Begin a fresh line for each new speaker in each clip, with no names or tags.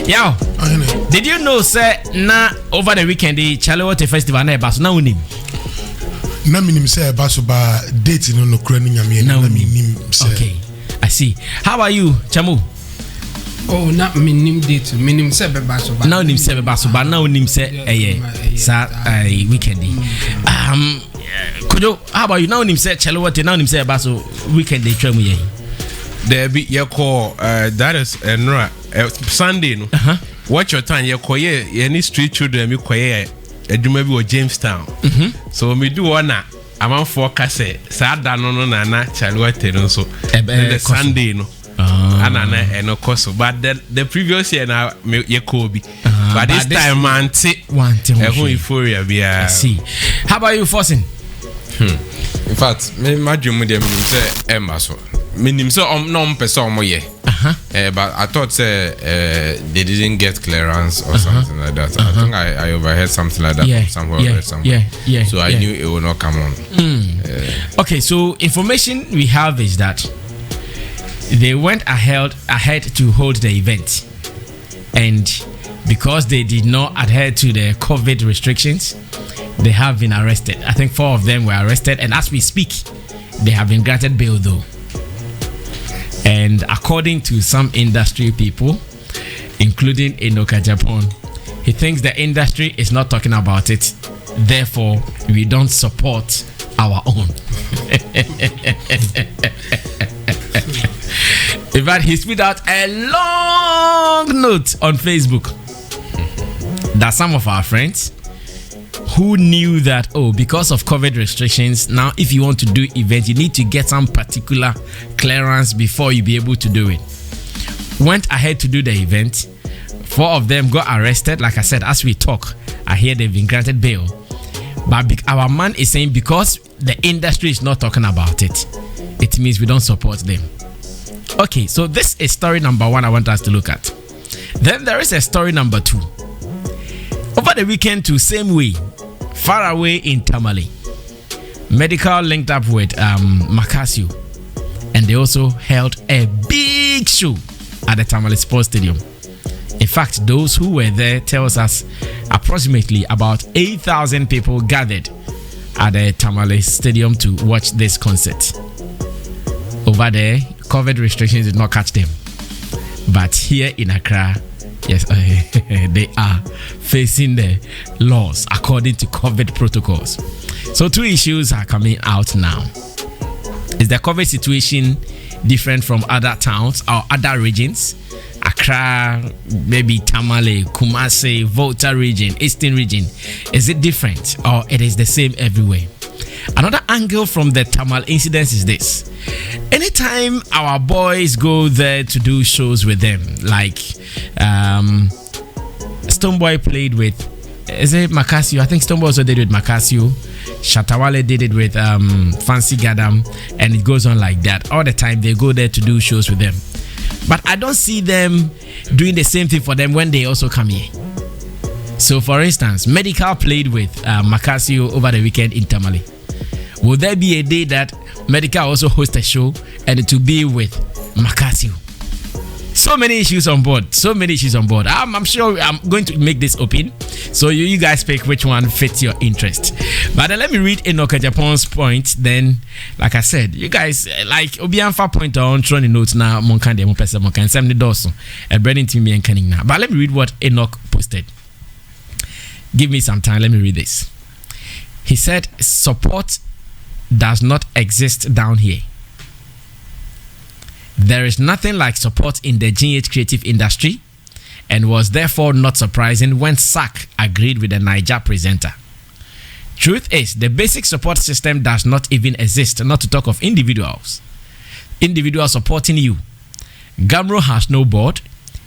Yo, did you know, sir, na over the weekend, the Chalewote festival na baso na unim?
Na minim say baso ba date no krani nyame na minim say.
Okay, I see. How are you, Chamu?
Oh, not minim date, minim say baso ba.
Now unim say baso ba, now unim say sa weekend. Kojo, how about you? Now unim say Chalewote, now unim say baso weekend dey twemu ye.
There be your call that is Sunday no. Watch your time. Your call any street children me call adwuma bi o Jamestown. So me do one na am for kase sa da no na Chalewote no so the Sunday no. Anana eno koso but the previous year na ye call bi. But this time man euphoria be.
See. How about you, Forcing?
In fact, me madwum dem say Emma so. Minim so no person mo ye. But I thought they didn't get clearance or something like that. I think I overheard something like that somewhere.
Yeah.
So I knew it would not come on.
Okay, so information we have is that they went ahead to hold the event, and because they did not adhere to the COVID restrictions, they have been arrested. I think 4 of them were arrested, and as we speak, they have been granted bail though. And according to some industry people, including Enoka Japan, he thinks the industry is not talking about it. Therefore, we don't support our own. In fact, he spit out a long note on Facebook that some of our friends who knew that, because of COVID restrictions, now if you want to do events, you need to get some particular clearance before you be able to do it. Went ahead to do the event. 4 of them got arrested. Like I said, as we talk, I hear they've been granted bail. But our man is saying because the industry is not talking about it, it means we don't support them. Okay, so this is story number 1 I want us to look at. Then there is a story number 2. Over the weekend to same way, far away in Tamale, medical linked up with Maccasio, and they also held a big show at the Tamale Sports Stadium. In fact, those who were there tells us approximately about 8,000 people gathered at the Tamale Stadium to watch this concert. Over there, COVID restrictions did not catch them, but here in Accra, yes, they are facing the laws according to COVID protocols. So 2 issues are coming out now. Is the COVID situation different from other towns or other regions? Accra, maybe Tamale, Kumasi, Volta region, Eastern region. Is it different or it is the same everywhere? Another angle from the Tamale incidents is this. Anytime our boys go there to do shows with them, like Stoneboy played with, is it Maccasio? I think Stoneboy also did it with Maccasio. Shatawale did it with Fancy Gadam, and it goes on like that. All the time they go there to do shows with them. But I don't see them doing the same thing for them when they also come here. So for instance, Medical played with Maccasio over the weekend in Tamale. Will there be a day that Medical also host a show and it will be with Maccasio? So many issues on board. I'm sure I'm going to make this open, so you guys pick which one fits your interest. But let me read Enoka Japan's point. Then, like I said, you guys like Obianfa point on trying notes now. Monkande mo pesa monkan sem ni doso. Branding team and canning now. But let me read what Enoch posted. Give me some time. Let me read this. He said, support does not exist down here. There is nothing like support in the GH creative industry, and was therefore not surprising when SAC agreed with the Niger presenter. Truth is, the basic support system does not even exist, not to talk of individuals supporting you. Gamro has no board,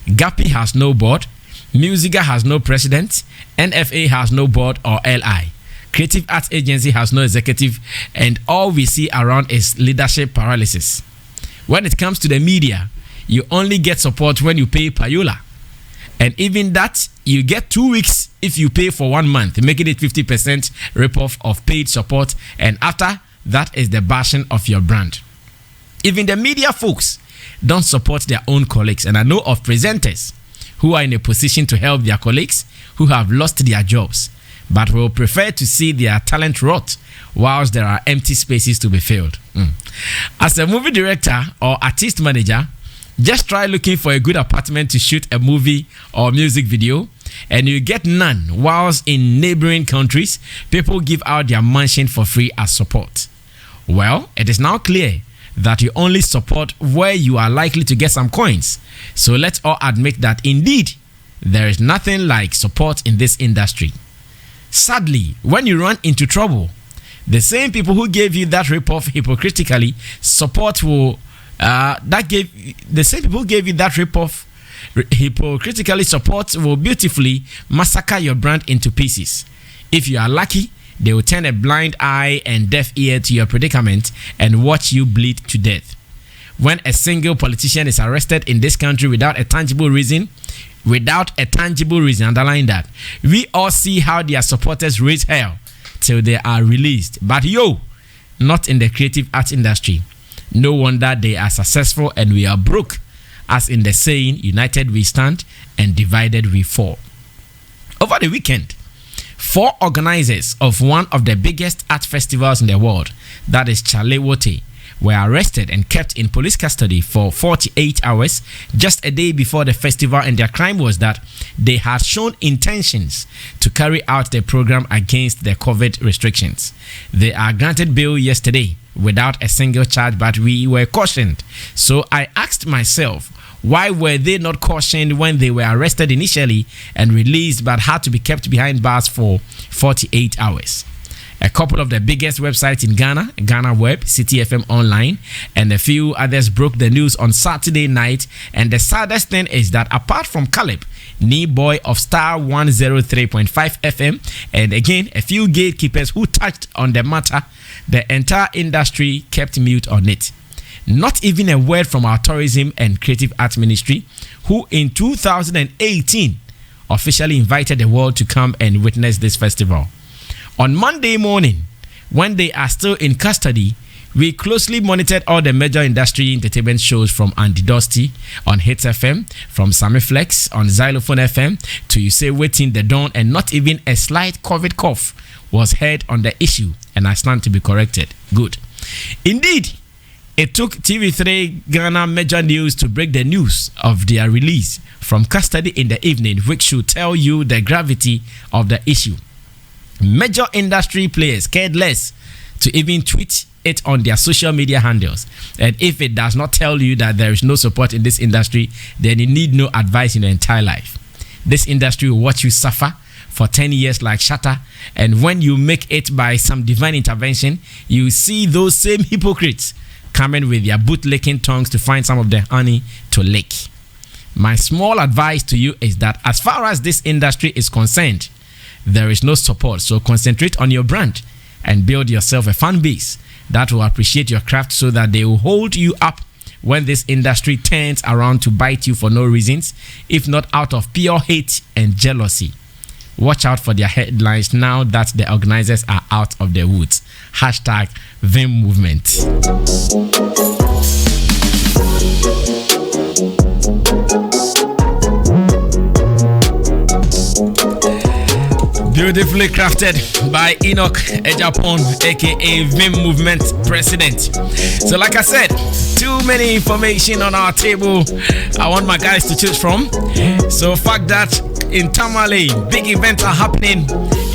Gapi has no board, Musica has no president, NFA has no board or LI. Creative Arts Agency has no executive, and all we see around is leadership paralysis. When it comes to the media, you only get support when you pay payola. And even that, you get 2 weeks if you pay for 1 month, making it 50% rip-off of paid support. And after, that is the bashing of your brand. Even the media folks don't support their own colleagues. And I know of presenters who are in a position to help their colleagues who have lost their jobs, but will prefer to see their talent rot whilst there are empty spaces to be filled. As a movie director or artist manager, just try looking for a good apartment to shoot a movie or music video, and you get none, whilst in neighboring countries, people give out their mansion for free as support. Well, it is now clear that you only support where you are likely to get some coins. So let's all admit that indeed, there is nothing like support in this industry. Sadly, when you run into trouble, the same people who gave you that ripoff hypocritically support will beautifully massacre your brand into pieces. If you are lucky, they will turn a blind eye and deaf ear to your predicament and watch you bleed to death. When a single politician is arrested in this country without a tangible reason, underline that, we all see how their supporters raise hell till they are released. But not in the creative arts industry. No wonder they are successful and we are broke, as in the saying, united we stand and divided we fall. Over the weekend, 4 organizers of one of the biggest art festivals in the world, that is Chalewote, were arrested and kept in police custody for 48 hours just a day before the festival, and their crime was that they had shown intentions to carry out the program against the COVID restrictions. They are granted bail yesterday without a single charge, but we were cautioned. So I asked myself, why were they not cautioned when they were arrested initially and released but had to be kept behind bars for 48 hours? A couple of the biggest websites in Ghana, Ghana Web, City FM Online, and a few others broke the news on Saturday night. And the saddest thing is that apart from Caleb, knee boy of Star 103.5 FM, and again, a few gatekeepers who touched on the matter, the entire industry kept mute on it. Not even a word from our tourism and creative arts ministry, who in 2018 officially invited the world to come and witness this festival. On Monday morning, when they are still in custody, we closely monitored all the major industry entertainment shows from Andy Dusty on Hits FM, from Sammy Flex on Zylofon FM to You Say Waiting the Dawn, and not even a slight COVID cough was heard on the issue, and I stand to be corrected. Good. Indeed, it took TV3 Ghana Major News to break the news of their release from custody in the evening, which should tell you the gravity of the issue. Major industry players cared less to even tweet it on their social media handles. And if it does not tell you that there is no support in this industry, then you need no advice in your entire life. This industry will watch you suffer for 10 years like Shatter, and when you make it by some divine intervention, you see those same hypocrites coming with their bootlicking tongues to find some of the honey to lick. My small advice to you is that as far as this industry is concerned, there is no support, so concentrate on your brand and build yourself a fan base that will appreciate your craft so that they will hold you up when this industry turns around to bite you for no reasons, if not out of pure hate and jealousy. Watch out for their headlines now that the organizers are out of the woods. Hashtag Vim Movement. Beautifully crafted by Enoch Ejapon, aka Vim Movement President. So like I said, too many information on our table. I want my guys to choose from. So fact that in Tamale, big events are happening.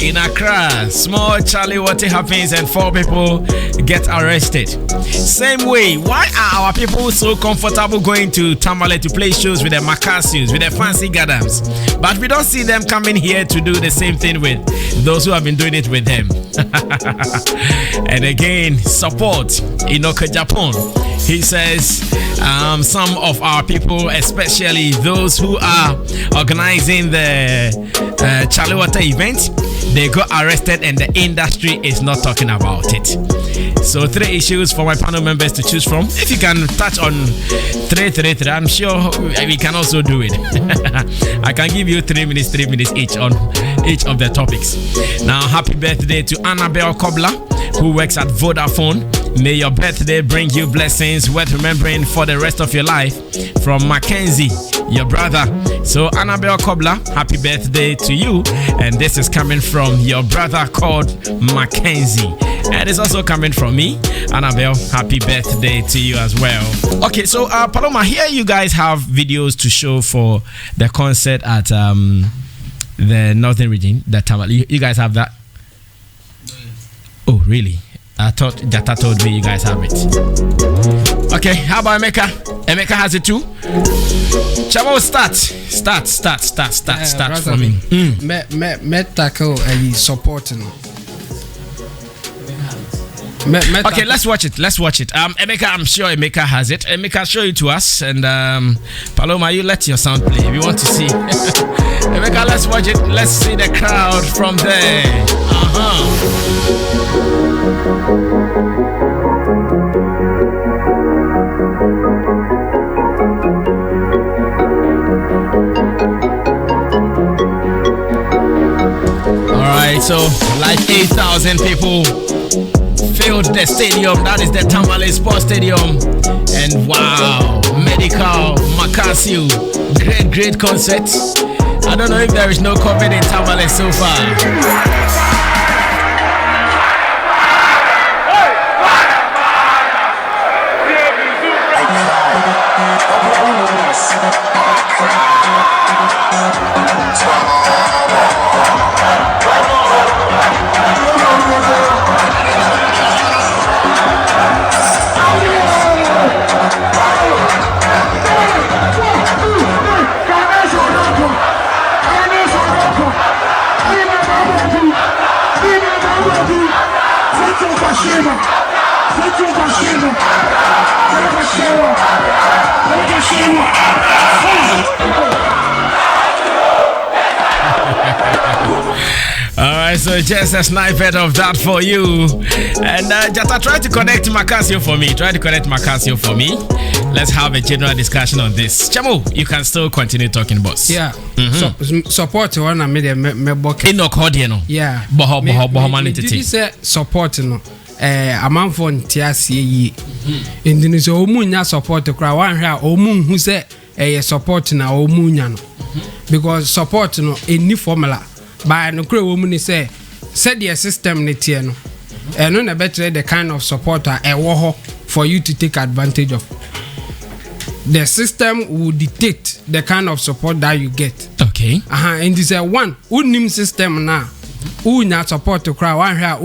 In Accra, small Chalewote happens and 4 people get arrested. Same way, why are our people so comfortable going to Tamale to play shows with the Maccasios, with the fancy gadams, but we don't see them coming here to do the same thing with those who have been doing it with them? And again, support Enoch Japan. He says some of our people, especially those who are organizing the Chalewote event, they got arrested and the industry is not talking about it. So 3 issues for my panel members to choose from. If you can touch on 3, I'm sure we can also do it. I can give you 3 minutes each on each of the topics. Now, happy birthday to Annabelle Kobler, who works at Vodafone. May your birthday bring you blessings worth remembering for the rest of your life. From Mackenzie, your brother. So Annabelle Kobler, happy birthday to you. And this is coming from your brother called Mackenzie. And it's also coming from me. Annabelle, happy birthday to you as well. Okay, so Paloma, here you guys have videos to show for the concert at the Northern Region, the Tamale. You guys have that? Oh, really? I thought Jata told me you guys have it. Okay, how about Emeka? Emeka has it too. Chamo, start for me.
Me tackle supporting.
Okay, let's watch it. Emeka, I'm sure Emeka has it. Emeka, show it to us. And Paloma, you let your sound play. We want to see. Emeka, let's watch it. Let's see the crowd from there. All right, so like 8,000 people filled the stadium. That is the Tamale Sports Stadium. And wow, medical Maccasio, great concert. I don't know if there is no COVID in Tamale so far. Alright, so just a snippet of that for you. And Jata, try to connect Maccasio for me. Let's have a general discussion on this. Chamo, you can still continue talking, boss.
Yeah. Support one and me book.
In Okordiano.
Yeah.
Boho manity.
Did you say support no? A man for TSC. In the so munya support to cry one here or moon who say a support na o munya no. Because support no any formula. By no crew woman say the system net no. And no better the kind of supporter a war for you to take advantage of. The system will dictate the kind of support that you get.
Okay.
And this one unim system now. Unya support to cry one here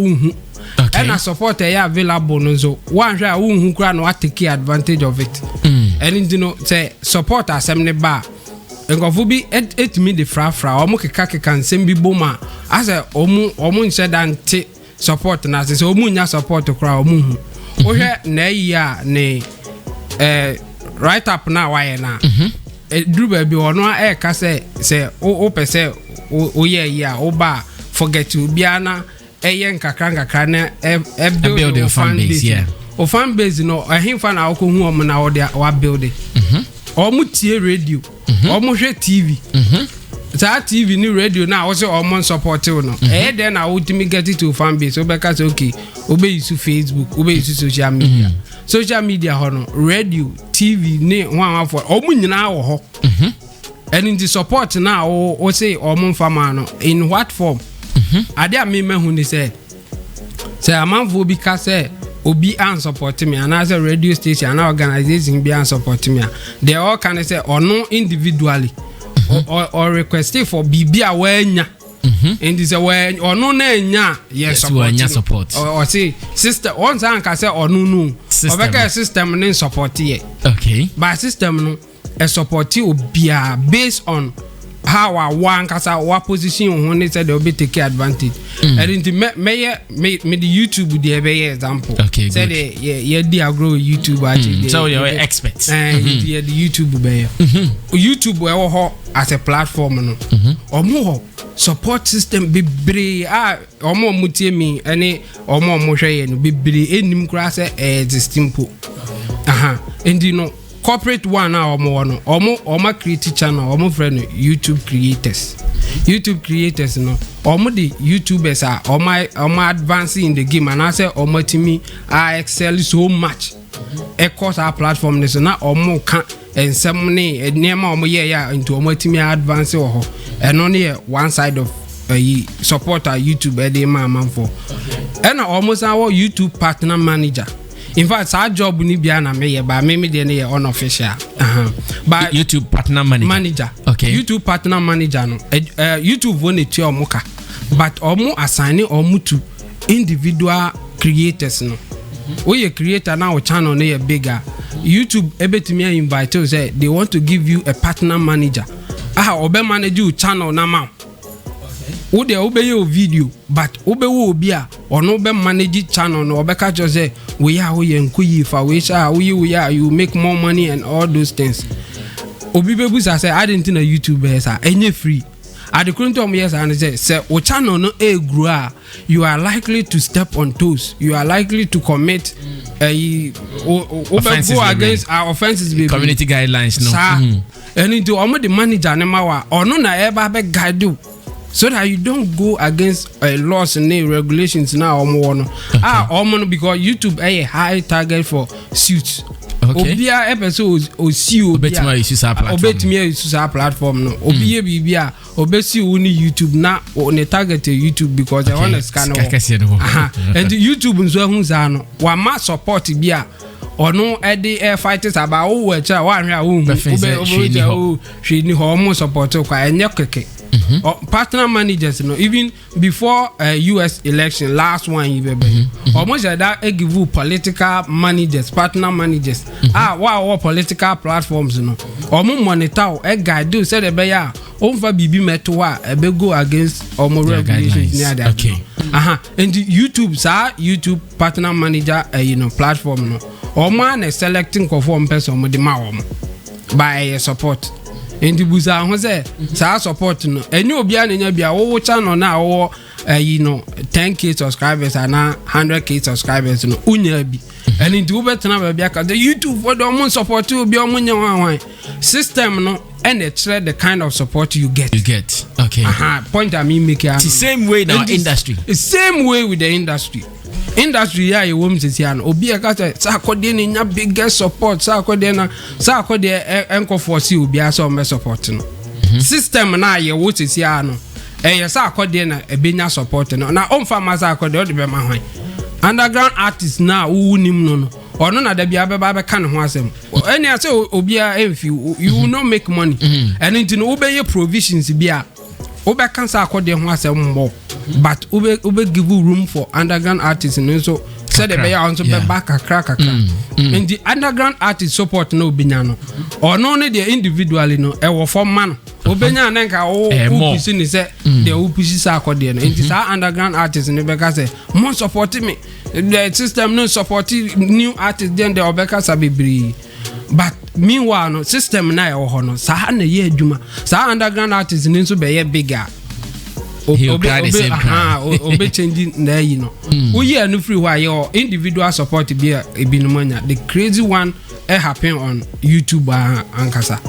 okay.
And a support available no so one here who no take advantage of it. And you know say support assembly bar. Engofu bi et me the fra omo keka kan sem bi boma as omo nche dante support na say omo nya support kra omo hu o hwe na ya ne right up na why na druba bi ono e ka say o pese o ye ya o ba forget to bia na eye nkakra na build your fan base. Yeah, o fan base no ahimfa na akọ hu omo na wa build it. Omo tie radio, omo hwe TV. That TV ni radio na also omo support no. Then na ultimate get it to fan base. Obeka say okay, obe use Facebook, obe use social media. Social media ho no, radio, TV ni one for omo nyina wo ho. And in the support now o say omo fama no in what form? Ade a me hu ni say amanfo bi ka say obi an support me and as a radio station and organization be an support me. They all can say or no individually or request for BB awenya. And this away or no nya yes support or say sister once an can say or no system no support here. Okay. By system no a support you be based on how I want kasa what position when they said they'll be taking advantage. And into me the YouTube the example. Okay, said yeah grow YouTube actually. So you're experts. The YouTube be YouTube we as a platform no. Omo support system bebre omo mutie mi ene omo hwe no bebre enim kura say existing po. And you know corporate one now omo create channel omo friend YouTube creators no omo the YouTubers are omo advancing in the game and I say omo timi I excel so much across our platform so now omo can ensem ne niema omo ye ya into omo atimi advance wo ho eno ne one side of support our YouTube ede man for and almost our YouTube partner manager. In fact, our job ni bia na me ye ba me de ne unofficial. But
YouTube partner manager. Okay.
YouTube partner manager no. YouTube won it your moka. But omo assign omo to individual creators no. We creator now channel ne bigger. YouTube ebetimi invite you say they want to give you a partner manager. Obe manage you channel na ma. Ode obey your video but obe wo obi a ono be manage channel no obe ka just say we are we enkuyi fa we sha we are you make more money and all those things. Obi bebu say I didn't know YouTube esa enye free. At the current time yes and say o channel no e grow you are likely to step on toes. You are likely to commit
offenses
go against our offenses baby.
Community guidelines no.
And into omo the manager ne ma wa ono na eba be guide you. So that you don't go against laws and regulations now no because YouTube a high target for suits.
Okay.
Obia episode o see
obetimi
use our platform no. Obia bibia obesi uni YouTube na on target YouTube because they want to scan and YouTube nso hu za no wa ma support bia ono ede fighters about o we cha wa hwe a wo hu hwe ni ho mo support kwa enye keke. Partner managers, you know, even before US election, last one even almost that give you political managers, partner managers. Wow, political platforms, you know. Monitor a guy do said a bear over BB Metoa, a go against or more regulations near that. Okay. And YouTube, sir, YouTube partner manager, platform, no. Or man is selecting conform person with the mawam by support. In the buza hose sa support no enyo bia na nya bia wo channel na wo 10k subscribers and 100k subscribers no unya bi and into betena ba bia ka the YouTube for the support you bi omo nya wan system no and the kind of support you get
okay
point I mean make it
the same way now industry
the same way with the industry ya ye wom sisi an obi e ka say sa akode ni nya biggest support sa akode enko force obi aso me support no system na ye wo sisi an ye sa akode na ebenya support no na omfa ma sa akode o de be ma hwan underground artist na wo nim no ono na da bia be ba be kan ho asem any say obi a emfi you will not make money and into no obey provisions bia obe cancer akode ho asem mbo but ube give you room for underground artists and so said the bear on be back Accra. And the underground artist support no binyano or no ne the individually no e wo for man obenya na nka o push ni say the push sa akode no and this underground artists ne be ka say mo support me the system no support new artists then the obeka sabibri. But meanwhile no system na e wo ho no sa na ye adwuma sa underground artists ni so be ye bigger obe changing na you know we here no free why your individual support be ebinumanya the crazy one happen on YouTube ankasa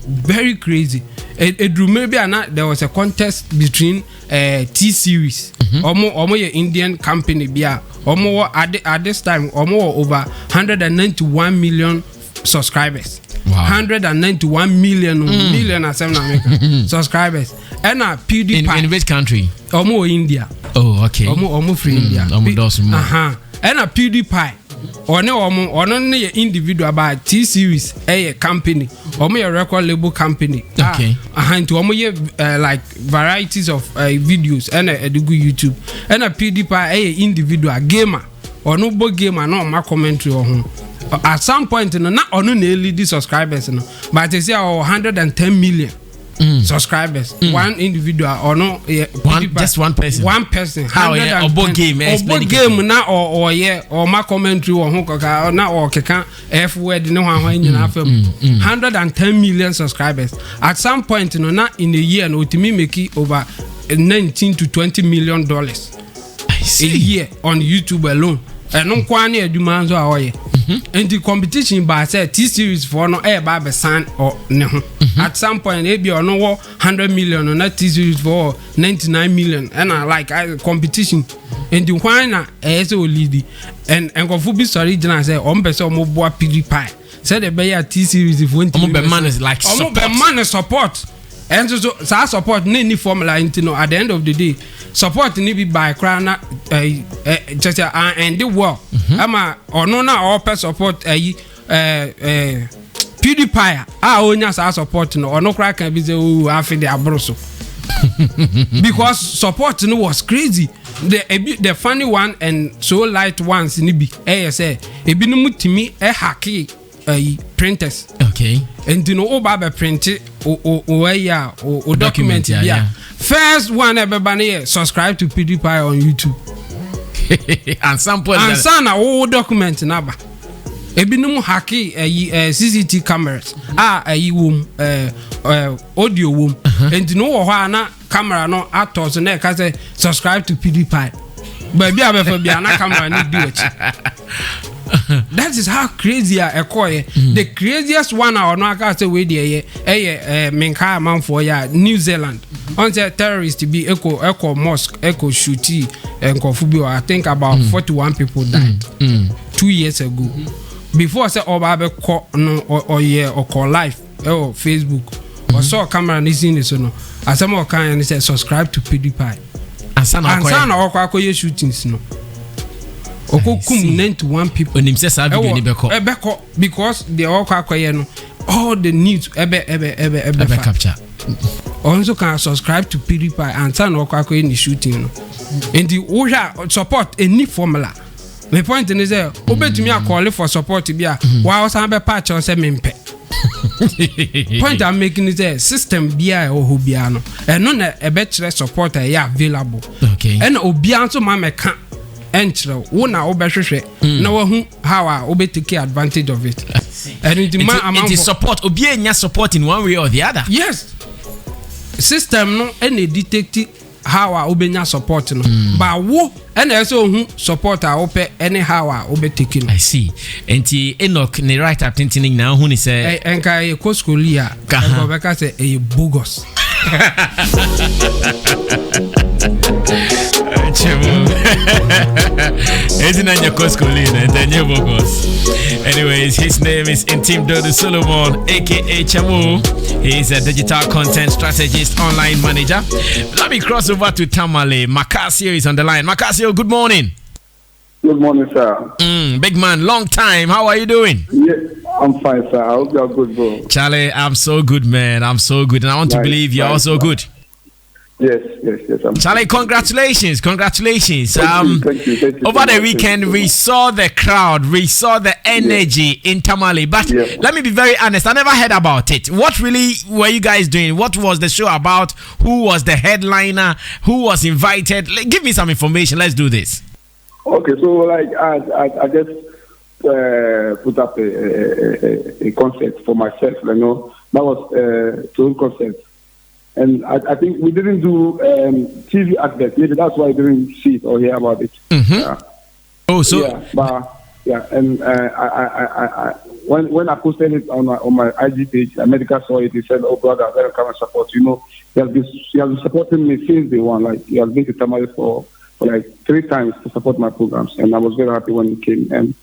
very crazy it maybe there was a contest between T series omo your Indian company bia omo at this time omo over 191 million subscribers. Wow. 191 million as subscribers. And PewDiePie
in which country?
Omo India.
Oh, okay.
Omo free India. And PewDiePie. Ono ne individual by T series a company. Omo a record label company.
Okay.
To omo like varieties of videos and a good YouTube. And PewDiePie a individual gamer. Ono bo gamer no ma commentary on. At some point not only lead subscribers but they say 110 million subscribers one individual or no
just one person
how a game na or my commentary or na or keka f word no one 110 million subscribers at some point not in a year no to me make over 19 to 20 million dollars a year on YouTube alone and no kwani aduma so awoye and the competition by say T series for no ba be san or ne ho at some point e be no 100 million on T series for 99 million and I like competition and the one na say o lead and go fu be sorry jina say o be say o mo boa PewDiePie said the Bayer T series if one
man is like
support. And so support any formula into at the end of the day. Support need be by Krana just and the work. Or no all per support PewDiePie. Only as support no or no crack can be the after the abroso. Because support was crazy. The funny one and so light ones in be say a binumu to me a hacky printers.
Okay.
And you know Baba print it or document it. Yeah. First one everybody subscribe to PewDiePie on YouTube.
And some point
and son all document number. A binumu hacky CCTV cameras. Audio womb. And you know what camera no actors and say subscribe to PewDiePie. But be able be an camera need do it. That is how crazy I acquire. The craziest one or no I say we there Menka man for New Zealand. On the terrorist to be echo mosque, echo shooty and Kofubi. I think about 41 people died 2 years ago. Before I say Babe call no or call live or Facebook or saw camera and seen this no. As some more kind and say subscribe to PewDiePie. And son or shootings no. Oko kum 91 people.
When him says I be
because they all no all the news ebe
capture.
Also can subscribe to PewDiePie and son or in the shooting no. And the support any formula. My point is there obey to me a call for support to be a while some be patch or say mempe. Point I'm making is a system BI or Hubiano and none a better support available.
Okay.
And Obianso mama can't enter one over no how I obey take advantage of it. And
it is support Obianya support in one way or the other.
Yes. System no any detective how I obey support no. But wo and also support I open anyhow I obey taking.
I see. And Enoch ne right up tinting now who say
enka e koskolia go beka say e bogus.
Isn't that your Coscolina and then your bogus? Anyways, his name is Intim Dodo Solomon, aka Chamu. He is a digital content strategist, online manager. Let me cross over to Tamale. Maccasio is on the line. Maccasio, good morning.
Good morning, sir.
Big man, long time. How are you doing?
Yeah, I'm fine, sir. I hope you're good, bro.
Charlie, I'm so good, man. I'm so good. And I want to believe you're also good.
Yes.
Charlie, congratulations.
Thank you.
Over the weekend, we saw the crowd, we saw the energy in Tamale. But let me be very honest, I never heard about it. What really were you guys doing? What was the show about? Who was the headliner? Who was invited? Give me some information. Let's do this.
Okay, so I just put up a concert for myself. You know, that was two concerts. And I think we didn't do TV adverts. Maybe that's why I didn't see it or hear about it. And when I posted it on my IG page, America saw it. He said, "Oh brother, I'm gonna come and support." You know, he has been supporting me since day one. Like he has been to Tamale for like 3 times to support my programs, and I was very happy when he came. And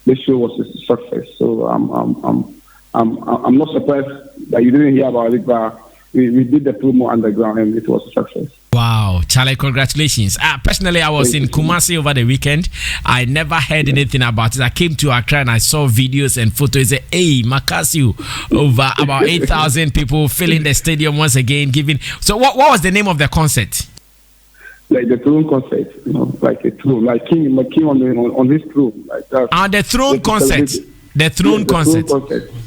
this show was a success. So I'm not surprised that you didn't hear about it, but. We did the promo underground and it was a success.
Wow, Charlie, congratulations. Personally, I was in Kumasi over the weekend. I never heard anything about it. I came to Accra and I saw videos and photos. Hey, Maccasio, over about 8,000 people filling the stadium once again. So what was the name of the concert?
Like the throne concert, you know, like a throne, like King on his throne. Like that.
The throne concert. The throne concert.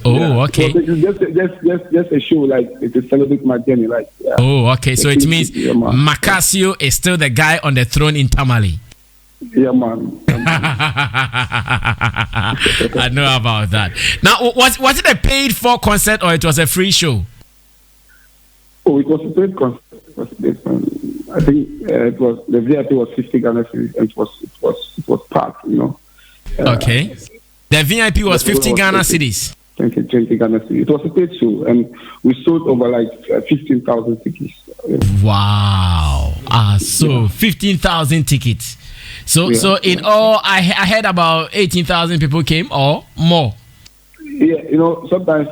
Oh, okay.
So it's just a show, like it is celebrate my journey, like. Yeah.
Oh, okay. So it means Maccasio is still the guy on the throne in Tamale.
Yeah, man.
I know about that. Now, was it a paid for concert or it was a free show?
Oh, it was a paid concert. I think it was the VIP was 50 Ghana cedis, and it was packed, you know.
Okay. The VIP was 50 Ghana cedis.
20 Ghana cedis. It was a paid show, and we sold over like 15,000 tickets.
Wow! So 15,000 tickets. So in all, I heard about 18,000 people came or more.
you know, sometimes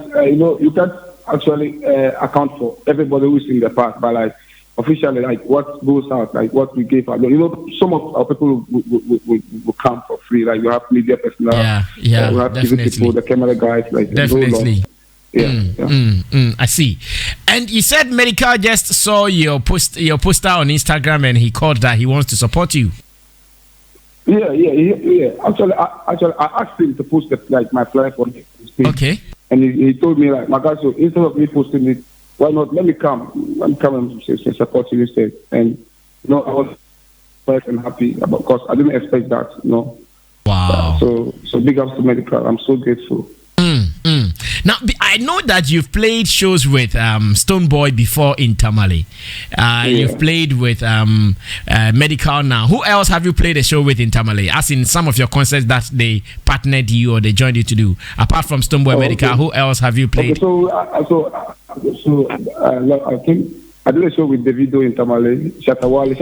you can't actually account for everybody who's in the park, but like officially, like what goes out, like what we give out. You know, some of our people will come for free. Like you have media personnel, we have TV people, the camera guys, like
definitely. I see. And you said Medical just saw your poster on Instagram, and he called that he wants to support you.
Yeah. Actually, I asked him to post my flyer for his page.
Okay.
And he told me like, Maccasio, instead of me posting it, why not let me come and say support you instead. And I was quite happy because I didn't expect that.
Wow.
So big ups to Medical. I'm so grateful.
Now, I know that you've played shows with Stonebwoy before in Tamale. You've played with Medical now. Who else have you played a show with in Tamale? As in some of your concerts that they partnered you or they joined you to do. Apart from Stonebwoy Medical, who else have you played?
Okay, I think I did a show with Davido in Tamale. Shatawale is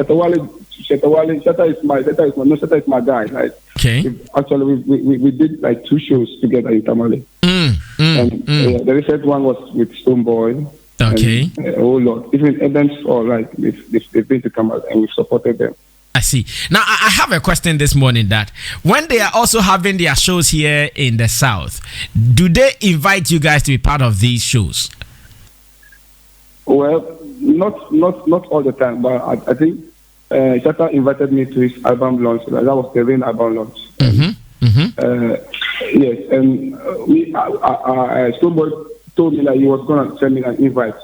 my guy. Like,
okay.
Actually, we did like 2 shows together in Tamale. The recent one was with Stonebwoy.
Okay.
And, oh Lord, even events or like they've been to Tamale and we've supported them.
I see. Now, I have a question this morning that when they are also having their shows here in the South, do they invite you guys to be part of these shows?
Well, not all the time, but I think Shatta invited me to his album launch. That was the Rain album launch. Yes, and Stonebwoy told me that he was going to send me an invite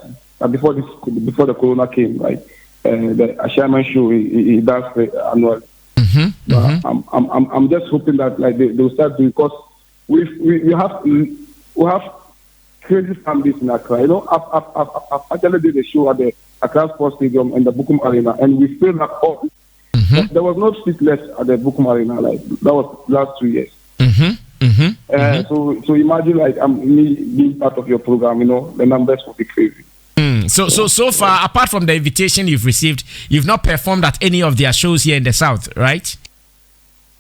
before the corona came. Like the Ashaman show, he does annually. I'm just hoping that like they'll start doing, because we have crazy fan base in Accra. I've actually did a show at the Accra Sports Stadium and the Bukum Arena, and we filled that up. There was no seat left at the Bukum Arena. Like that was last 2 years. So imagine like me being part of your program. The numbers will be crazy.
So far, apart from the invitation you've received, you've not performed at any of their shows here in the South, right?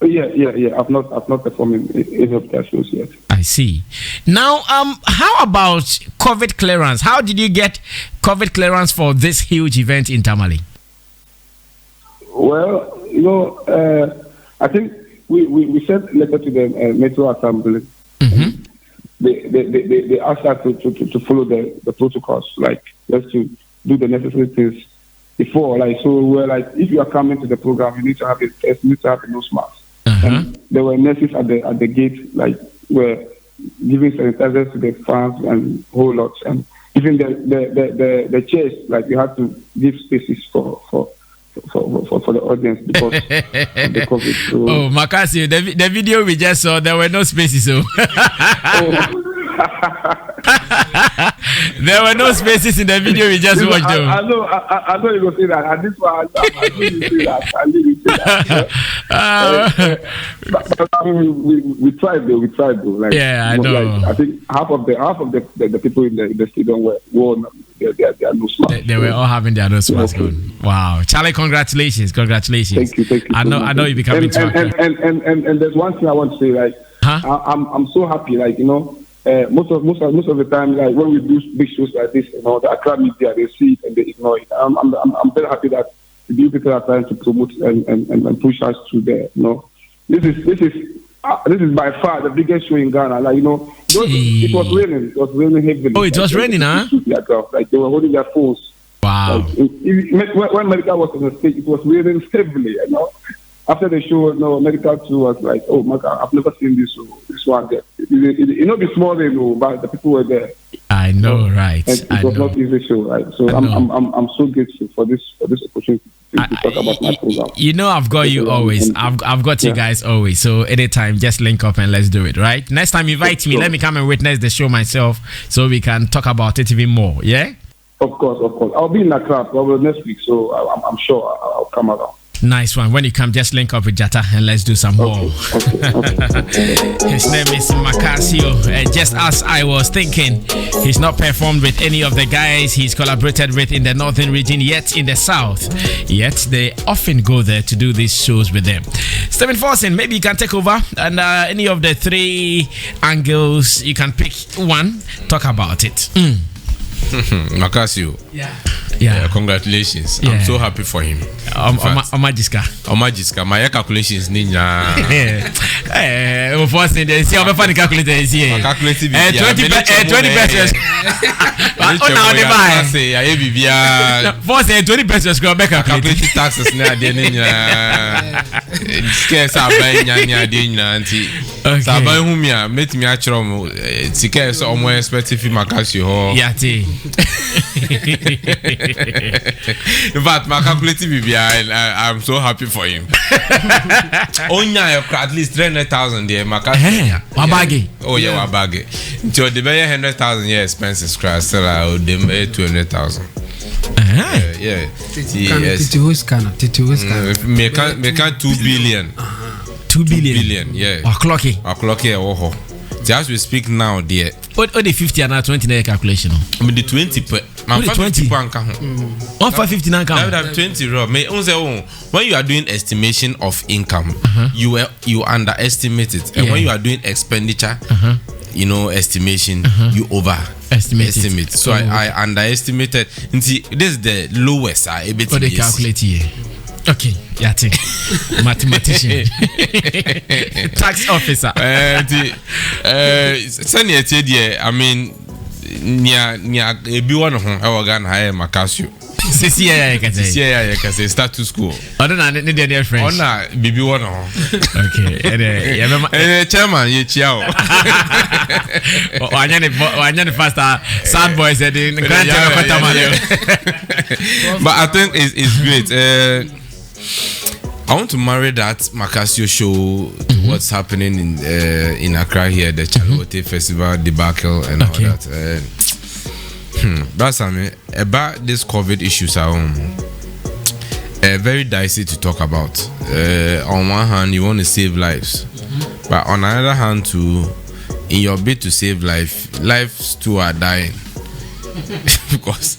Yeah. I've not performed in any of their shows yet.
I see. Now, how about COVID clearance? How did you get COVID clearance for this huge event in Tamale?
Well, I think we sent a letter to the Metro Assembly. They asked us to follow the protocols, like just to do the necessary things before. Like, so we're like, if you are coming to the program, you need to have a test, you need to have a nose mask. And there were nurses at the gate, like, were giving sanitizers to the fans and whole lot. And even the chairs, like, you had to give spaces for the audience because of the COVID. So,
Maccasio, the video we just saw, there were no spaces. There were no spaces in the video we just watched.
I know you will say that. And this one, I didn't say that. We tried though. Like,
I know.
Like, I think half of the people in the stadium were their nose mask.
They were all having their nose mask on. Wow, Charlie, congratulations!
Thank you.
I know you becoming too.
And there's one thing I want to say. Like, I'm so happy. Like, most of the time, like when we do big shows like this, the Accra media, they see it and they ignore it. I'm very happy that the new people are trying to promote and push us to there. This is by far the biggest show in Ghana. Like, it was raining. It was raining heavily.
Oh, it was raining, huh?
Like they were holding their phones.
Wow.
Like, when Medical was on the stage, it was raining heavily. After the show, Medical too was like, "Oh my God, I've never seen this one there." The small rain, but the people were there.
I know, right?
And it was not easy show, right? So I'm so grateful for this opportunity to talk about my program.
I've got you always. I've got you guys always. So anytime, just link up and let's do it, right? Next time, invite me. Let me come and witness the show myself, so we can talk about it even more. Yeah.
Of course. I'll be in Accra probably next week, so I'm sure I'll come around.
Nice one. When you come, just link up with Jata and let's do some more. His name is Maccasio. Just as I was thinking, he's not performed with any of the guys he's collaborated with in the northern region, yet in the south. Yet they often go there to do these shows with them. Stephen Forson, maybe you can take over and any of the 3 angles, you can pick one, talk about it.
Maccasio.
Yeah.
Congratulations.
Yeah.
I'm so happy for him.
Omajiska.
My calculations ninja.
Forcing the see how funny calculator is here.
20
pesos.
Say I bibia.
Forcing 20 pesos go back
Calculate taxes na de ninja. Scarce aban nya de nyina anti. Saban hu me a metimi a kire mo scarce omo expect fi Maccasio ho.
Yati.
But my calculative I'm so happy for him. Onya at least 300,000 there, Maccasio.
Wabagi.
Oh yeah, wabagi. So the very 100,000 expenses crash still I would them 200,000. Yeah.
Titi who's kind.
Make 2 billion.
2 billion.
2 billion, yeah.
Clocky.
Oh. So as we speak now, dear.
What the 50 and 20 calculation?
I mean the 20 per. Man, 20 pound count.
159 count.
I would have 20 raw. When you are doing estimation of income, you underestimate it, and when you are doing expenditure, estimation, you overestimate. So I underestimated. See, this is the lowest I able to
calculate here. Okay, yeah, mathematician, tax officer.
I mean, nia ebi one ho e organ high Maccasio.
Sisi ya
can say start to school.
Other than their friends.
Ona bibi one ho.
Okay.
Chairman ye chiao.
Wanya the faster sad boys said in Grand Tamale.
But I think it's great. I want to marry that Maccasio show to what's happening in Accra here, the Chalewote Festival debacle and all that. That's about this COVID issues are very dicey to talk about. On one hand, you want to save lives, but on the other hand, too, in your bid to save lives too are dying because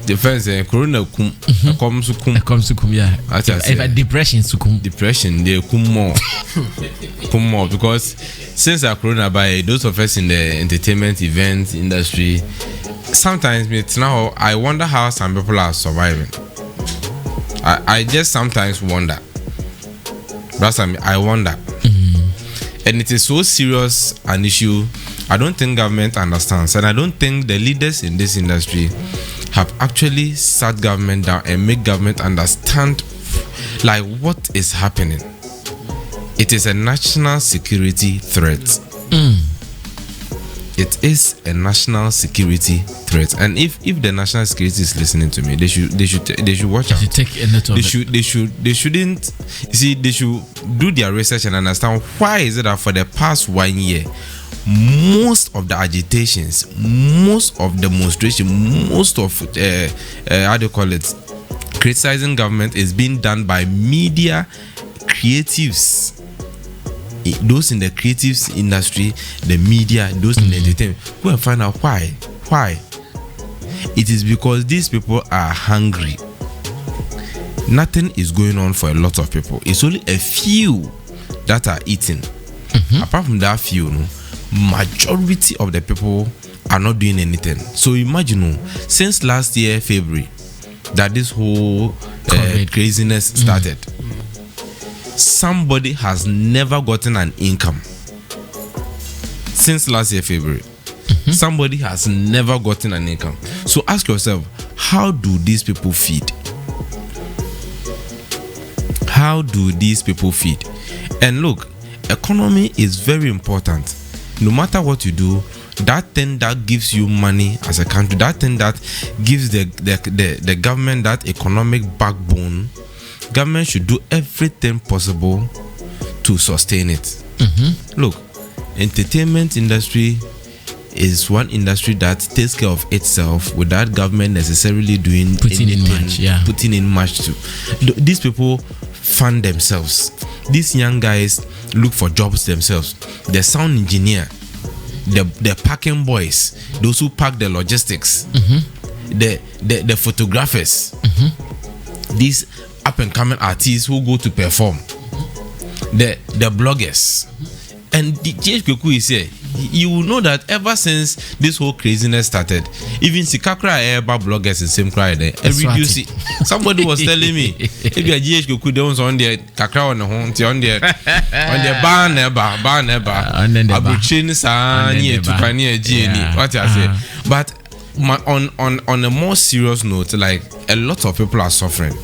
defense corona comes to kum
yeah. Depression
they come more because since our corona by those of us in the entertainment event industry, sometimes now I wonder how some people are surviving. I just sometimes wonder. That's I wonder. And it is so serious an issue. I don't think government understands, and I don't think the leaders in this industry have actually sat government down and make government understand like what is happening. It is a national security threat. It is a national security threat, and if the national security is listening to me, they should watch out.
Take a note of it.
They shouldn't. You see, they should do their research and understand why is it that for the past 1 year, most of the agitations, most of demonstration, most of how do you call it, criticizing government is being done by media creatives. Those in the creatives industry, the media, those in the entertainment. Go and find out why. It is because these people are hungry. Nothing is going on for a lot of people. It's only a few that are eating. Apart from that few, majority of the people are not doing anything. So imagine, since last year February, that this whole craziness started. Somebody has never gotten an income since last year February. Somebody has never gotten an income. So ask yourself, how do these people feed? How do these people feed? And look, economy is very important. No matter what you do, that thing that gives you money as a country, that thing that gives the government that economic backbone, government should do everything possible to sustain it. Look, entertainment industry is one industry that takes care of itself without government necessarily putting in much to. These people fund themselves. These young guys look for jobs themselves. The sound engineer, the packing boys, those who pack the logistics, the photographers, these up and coming artists who go to perform, the bloggers. And the GHQ is here. You will know that ever since this whole craziness started, even Sikakra Eba bloggers in same cry there. Every see somebody was telling me if you are GHQ don't on the Kakra on the home on the ban Abuchin Sani to Pania Gini. What I say. But on a more serious note, like a lot of people are suffering.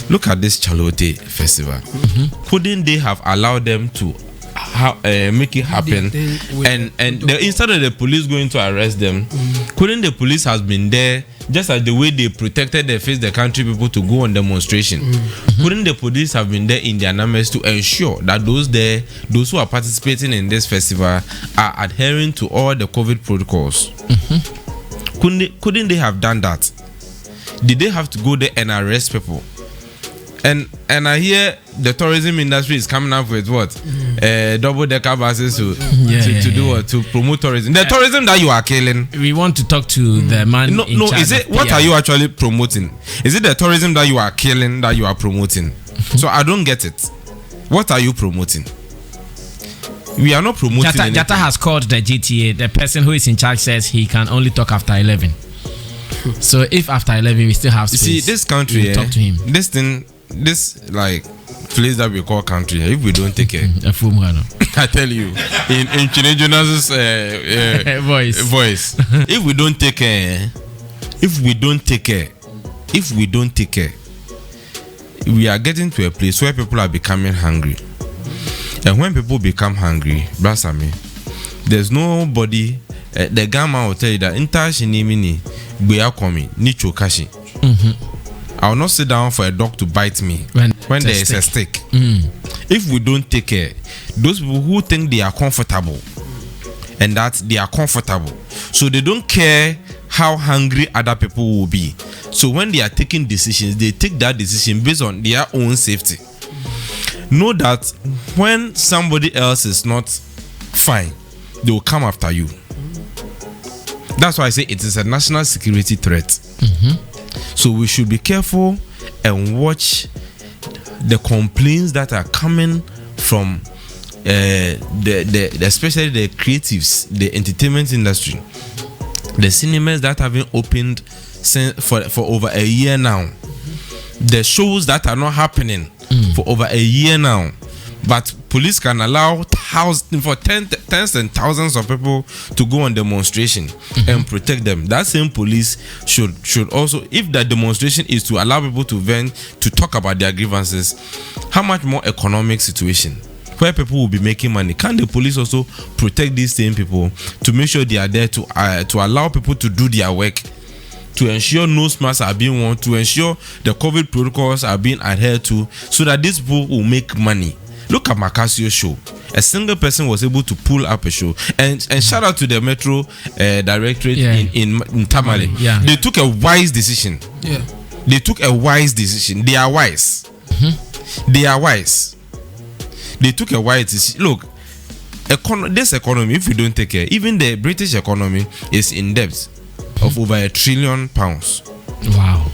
Look at this Chalewote festival. Couldn't they have allowed them to make it happen, and instead of the police going to arrest them, couldn't the police have been there just as the way they protected the face the country people to go on demonstration? Couldn't the police have been there in their numbers to ensure that those who are participating in this festival are adhering to all the COVID protocols? Couldn't they have done that? Did they have to go there and arrest people? And I hear the tourism industry is coming up with what? Double-decker buses to do what? To promote tourism. The tourism that you are killing.
We want to talk to the man. No,
is it what are you actually promoting? Is it the tourism that you are killing that you are promoting? So I don't get it. What are you promoting? We are not promoting.
Jatta has called the GTA. The person who is in charge says he can only talk after 11. So if after 11 we still have space,
you see this country,
talk to him.
This like place that we call country, if we don't take care, I tell you, in Chinejona's voice, if we don't take care, we are getting to a place where people are becoming hungry. And when people become hungry, Brasami, there's nobody. The gamma will tell you that intashinimini buyakomi nicho kashi. I will not sit down for a dog to bite me when there is a stick. If we don't take care, those people who think they are comfortable and that they are comfortable, so they don't care how hungry other people will be. So when they are taking decisions, they take that decision based on their own safety. Know that when somebody else is not fine, they will come after you. That's why I say it is a national security threat. So we should be careful and watch the complaints that are coming from especially the creatives, the entertainment industry, the cinemas that have been opened for over a year now, the shows that are not happening for over a year now. But police can allow tens and thousands of people to go on demonstration and protect them. That same police should also, if that demonstration is to allow people to vent, to talk about their grievances, how much more economic situation where people will be making money? Can the police also protect these same people to make sure they are there to allow people to do their work, to ensure nose masks are being worn, to ensure the COVID protocols are being adhered to, so that these people will make money? Look at Maccasio show. A single person was able to pull up a show. And shout out to the Metro Directorate in Tamale. They took a wise decision. They took a wise decision. They are wise. They are wise. They took a wise decision. Look, this economy, if we don't take care, even the British economy is in debt of over £1 trillion.
Wow.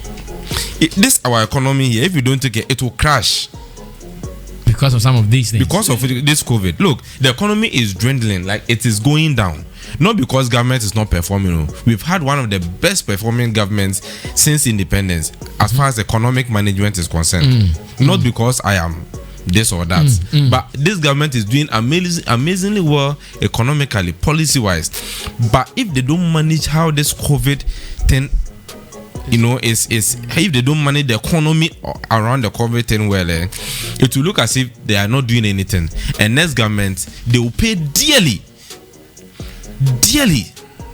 This our economy here, if we don't take care, it will crash.
Because of some of these things.
Because of this COVID. Look, the economy is dwindling, like it is going down. Not because government is not performing. We've had one of the best performing governments since independence as far as economic management is concerned. Not because I am this or that. But this government is doing amazingly well economically, policy-wise. But if they don't manage how this COVID thing, is if they don't manage the economy around the COVID thing well, it will look as if they are not doing anything. And next government, they will pay dearly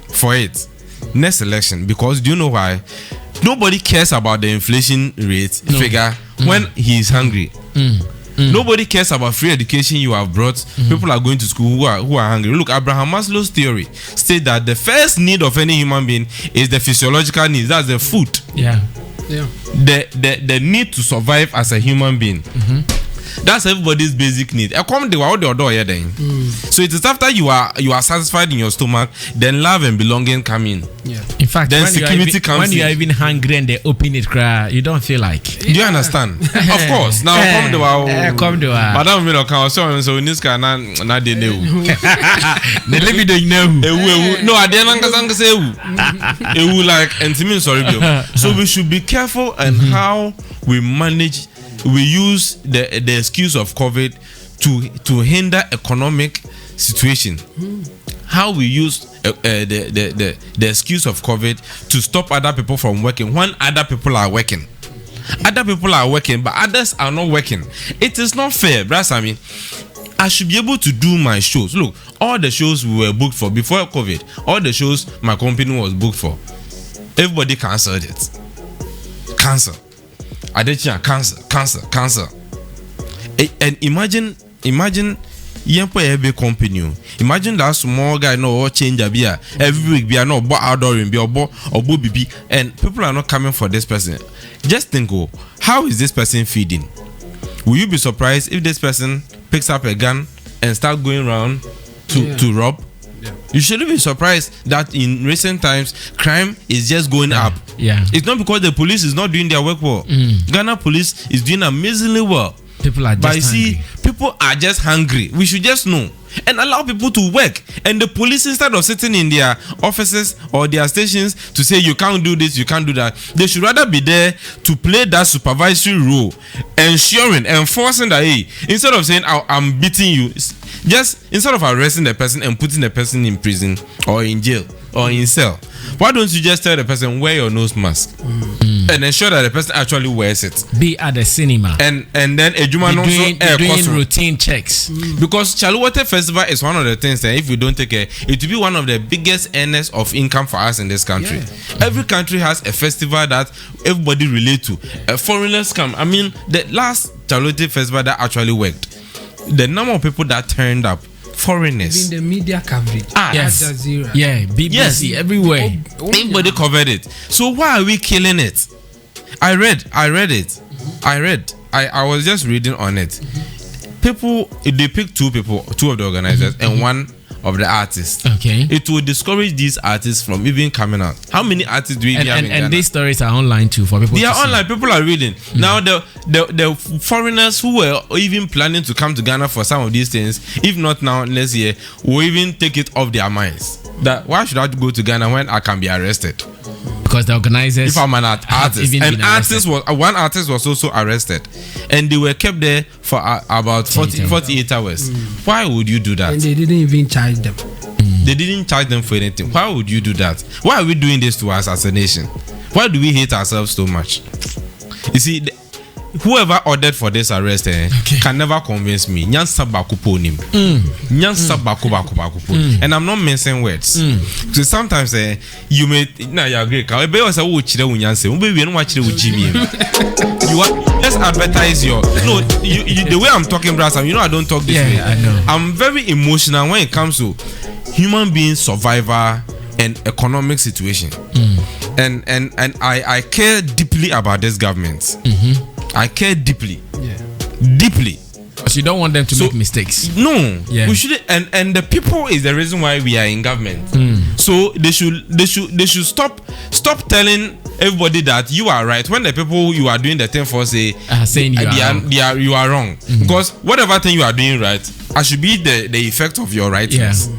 for it next election. Because do you know why? Nobody cares about the inflation rate figure when he is hungry. Nobody cares about free education you have brought. People are going to school who are hungry. Look, Abraham Maslow's theory states that the first need of any human being is the physiological needs. That's the food.
Yeah.
The need to survive as a human being. That's everybody's basic need. So it is after you are satisfied in your stomach, then love and belonging come in.
Yeah.
In fact,
then
when
security comes
when
in.
you are even hungry and they open it, cry, you don't feel like.
Do you understand? Of course. Now come to our Madam Milo can so in this can na de know.
The live don't know.
No, I didn't say ewu like and sorry. So we should be careful and how we manage. We use the excuse of COVID to hinder economic situation. How we use the excuse of COVID to stop other people from working when other people are working. Other people are working, but others are not working. It is not fair, Brass. I mean, I should be able to do my shows. Look, all the shows we were booked for before COVID, all the shows my company was booked for, everybody cancelled it. Cancel. Cancel. And imagine a big company. Imagine that small guy no change a beer every week. Be no bo outdoor be or BB, and people are not coming for this person. Just think, how is this person feeding? Will you be surprised if this person picks up a gun and start going around to rob? Yeah. You shouldn't be surprised that in recent times crime is just going up.
Yeah.
It's not because the police is not doing their work well. Ghana police is doing amazingly well.
People are just hungry.
People are just hungry. We should just know and allow people to work. And the police, instead of sitting in their offices or their stations to say you can't do this, you can't do that, they should rather be there to play that supervisory role, enforcing that, hey, instead of saying I'm beating you, just instead of arresting the person and putting the person in prison or in jail or in cell, why don't you just tell the person wear your nose mask and ensure that the person actually wears it? Be
at the cinema
and then a Juma
doing routine checks.
Because Chalewote Festival is one of the things that if we don't take care, it will be one of the biggest earners of income for us in this country. Yeah. Every country has a festival that everybody relate to. Foreigners come. I mean, the last Chalewote Festival that actually worked, the number of people that turned up, foreigners.
Even the media coverage.
Yes.
Al Jazeera.
Yeah, BBC, everywhere.
Everybody covered it. So why are we killing it? I read it. I was just reading on it. People, they pick two of the organizers and one of the artists.
Okay.
It will discourage these artists from even coming out. How many artists do we have in Ghana?
And these stories are online too for people.
They
to
are
see.
online. People are reading. Now the foreigners who were even planning to come to Ghana for some of these things, if not now, next year, will even take it off their minds. That why should I go to Ghana when I can be arrested?
Because the organizers,
if I'm an artist, and one artist was also arrested, and they were kept there for about 48 hours. Why would you do that?
And they didn't even charge them.
They didn't charge them for anything. Why would you do that? Why are we doing this to us as a nation? Why do we hate ourselves so much? You see, whoever ordered for this arrest can never convince me. Nyansa bakupo nim. Nyansa bakupo. And I'm not mincing words. So sometimes you may you agree. Ebe was a chire unyanse. Ube we no wa chire ujimi. You just advertise your the way I'm talking, brass. You know I don't talk this way.
I know.
I'm very emotional when it comes to human being survivor and economic situation. And I care deeply about this government. I care deeply. Deeply.
Because you don't want them to make mistakes.
No. We should and the people is the reason why we are in government. So they should stop telling everybody that you are right when the people you are doing the thing for say
saying
you are wrong. Because whatever thing you are doing right, I should be the effect of your rightness.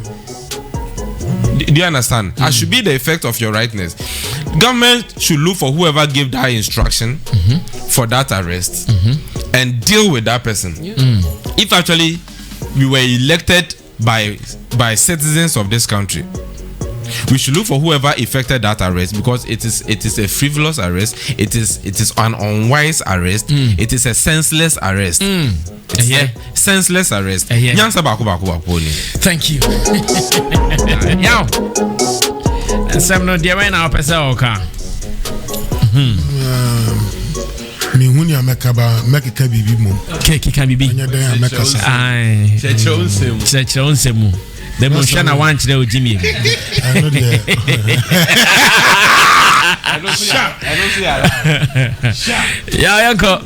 Do you understand? I should be the effect of your rightness. Government should look for whoever gave that instruction for that arrest and deal with that person. If actually we were elected by citizens of this country, we should look for whoever effected that arrest, because it is a frivolous arrest. It is an unwise arrest. It is a senseless arrest. Senseless arrest.
Thank you. Yo. And some no dear right now,
Me huni ameka ba meka bibi mo.
Keke ka bibi.
Anya dan ameka sa.
Ai. Cheche onsemu. The motion I want to Jimmy.
I know there.
I don't see that.
Yeah, uncle.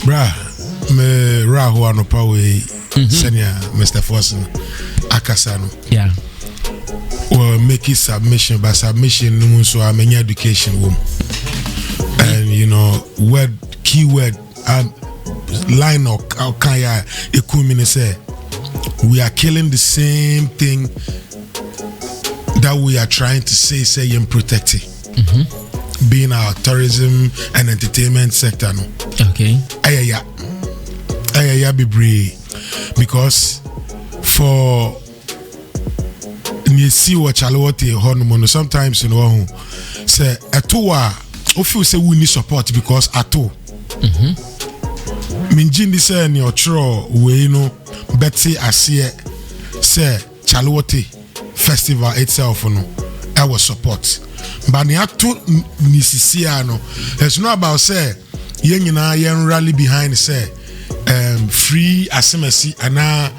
Bra, me rahu anopa we senior Mr. Forson Akasano.
Yeah.
Or make it submission, but submission no so many education room. And you know, keyword line or kaya ekumine say we are killing the same thing that we are trying to say and protect it. Being our tourism and entertainment sector. No?
Okay.
Ayaya be brave because for you see what Chalewote honomono sometimes you know say atoa feel say we need support because ato minjindi say ni ochro we no Betsy asie say Chalewote festival itself no I was support but ni ato ni sisia no it's not about say yen nyina yen rally behind say free asemasi ana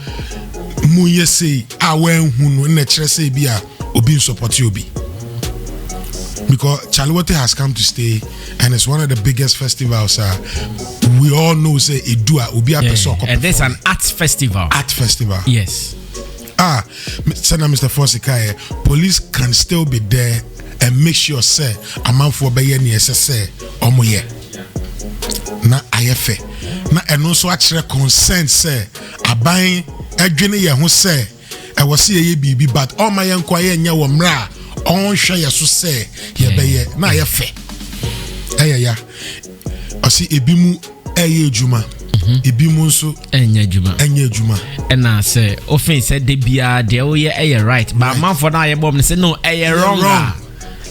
mu yesi awen hunu na kire say bia obi support obi because Chalewote has come to stay and it's one of the biggest festivals we all know say edua obi a person
and there's an art festival yes
Senator Mr. Fosikaye, police can still be there and make sure say a man for be any say omoye na ayefe na eno so akire consent say aban adwene ye ho say e wo se ye bibi but all my enquiry nya wo mra on hwe ye so say ye be ye na ayefe ya osi ebimu eye ejuma ebimu nso
enya ejuma na say often said de bia de o ye right but man for na ye bom say no wrong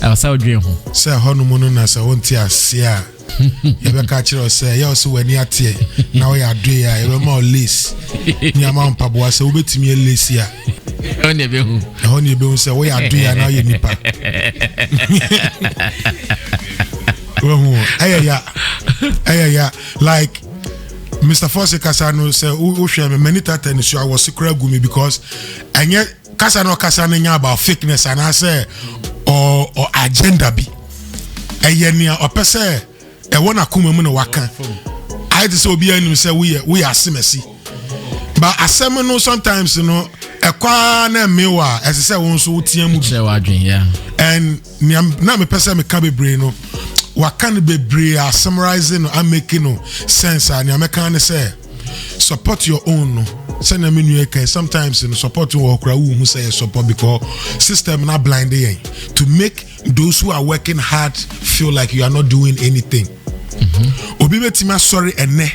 I was out dream
say hono na say wonti ase a you be catch you say you so when you atie now you do ya you be more lace ni ama mpaboa say obetimi lace ya
on e be
hu say we are do ya now you nipa ayaya like Mr. Fosse Kasano say who share me many times so I was secret gumi because anya Kasano nya about fakeness and I say or agenda bi ayenia opese e wona kuma mu no waka I just obi anu say we are simesi but asem no sometimes you know e kwa na mewa as say won so tie mu
say wadwen yeah
and na me pese me ka bebre no waka no bebre are summarizing no am making no sense and am can say support your own no send me new can sometimes you know support your okra who say support because system na blind to make those who are working hard feel like you are not doing anything. Obi betima sorry ene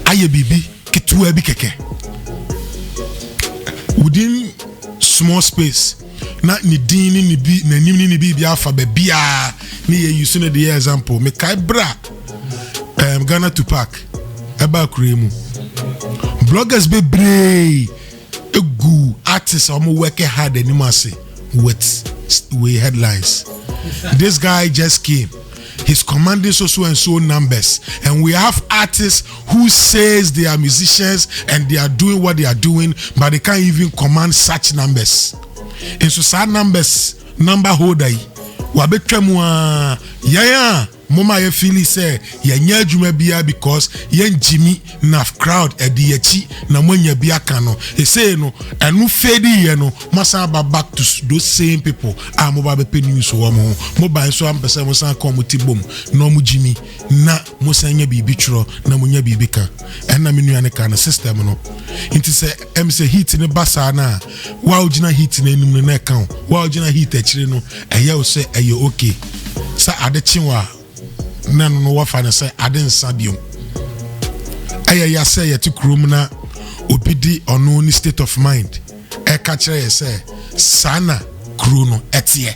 aye bibi kitua bi keke within small space na ni din ni bi na nim ni bi alpha be bia ni ye use no the example me kai bra Ghana to park eba kremu bloggers be brave egu artists are working hard anymore say with headlines. This guy just came. He's commanding so and so numbers, and we have artists who says they are musicians and they are doing what they are doing, but they can't even command such numbers. And so sad numbers number holder wabetwamwa mama ye feel say ye nya adwuma bia because ye Jimmy na crowd ediachi na monya bia ka no e say no enu fedi ye no masa back to those same people mo ba be news wo mo ban so am pese mo san come tibom no mo Jimmy na mo san nya bibi twro na mo nya bibi ka en na menu ane ka na system no inti say em say heat ne basa na wa ogina heat na enum na ka wa ogina heat akire no eye o say eye okay sa ade chinwa no wafana say aden sabium ya say yet krum na obidi ono ni state of mind e ka kire say sana kru no etie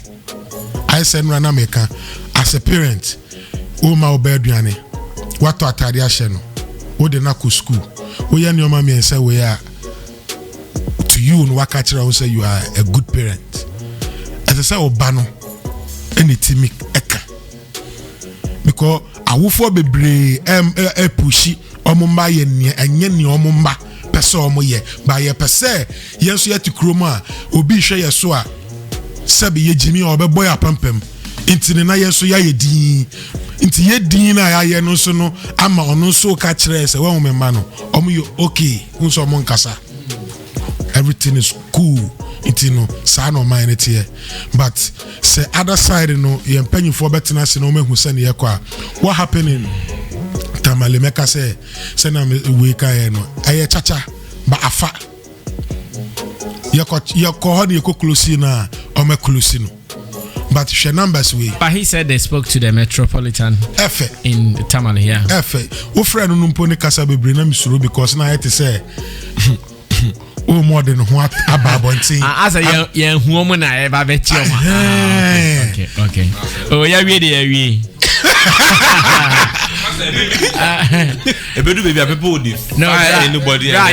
I said no na meka as a parent o ma obeduane wato atade ahye no o de na ko school o ya ni o ma me say we are to you no waka kire o say you are a good parent as I say oba no anything eka because awofo bebre pushi omumba ye enye ni omumba pese omoye ba ye pese yenso ye tikroma obi hwe ye so a sebe ye jimi obeboy apampem intini na yenso ya ye din inti ye din na ya ye no so no ama ono so ka kire se we memma no omo yo okay unso omo nkasa everything is cool itino sa no mind it here but say other side no ye mpanyin for betina se no mehu se ne ye kwa what happening Tamale Maccasio say na we ka ye no aye chacha ba afa ye ko ho ne ko close na o me close no but she numbers we
but he said they spoke to the metropolitan
Efe
in Tamale here
Efe wo friend no mpo ne kasa bebre na misuro because na it say oh more than what ababontin
as a young woman na e ba be chi o okay oh ya wie dey
Ebedu baby people would
no
anybody
ya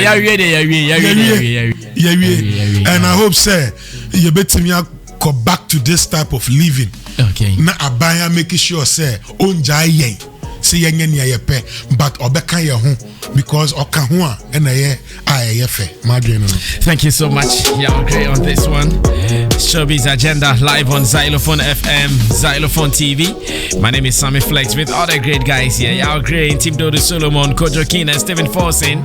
wie
and I hope say you betimi go back to this type of living
okay
na abaya make sure say onja yen say yenye ni ayepe but obeka ye ho because oka ho a na ye ayefe madwe no.
Thank you so much. Yeah, okay on this one. Showbiz Agenda live on Zylofon FM, Zylofon TV. My name is Sammy Flex with other great guys here. Y'all great, Team Dodo Solomon, Kojo King and Stephen Forsen.